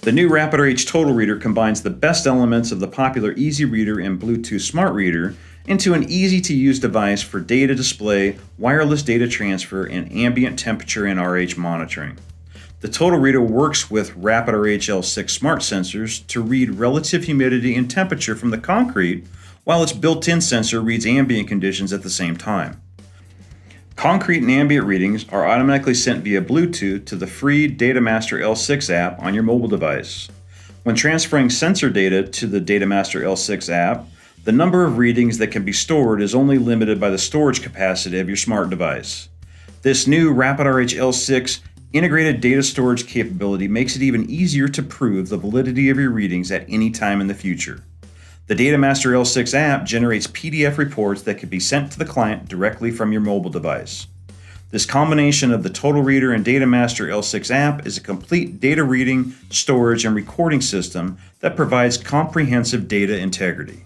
The new RapidRH Total Reader combines the best elements of the popular Easy Reader and Bluetooth Smart Reader into an easy-to-use device for data display, wireless data transfer, and ambient temperature and RH monitoring. The Total Reader works with RapidRH L6 smart sensors to read relative humidity and temperature from the concrete, while its built-in sensor reads ambient conditions at the same time. Concrete and ambient readings are automatically sent via Bluetooth to the free DataMaster L6 app on your mobile device. When transferring sensor data to the DataMaster L6 app, the number of readings that can be stored is only limited by the storage capacity of your smart device. This new RapidRH L6 integrated data storage capability makes it even easier to prove the validity of your readings at any time in the future. The DataMaster L6 app generates PDF reports that can be sent to the client directly from your mobile device. This combination of the Total Reader and DataMaster L6 app is a complete data reading, storage, and recording system that provides comprehensive data integrity.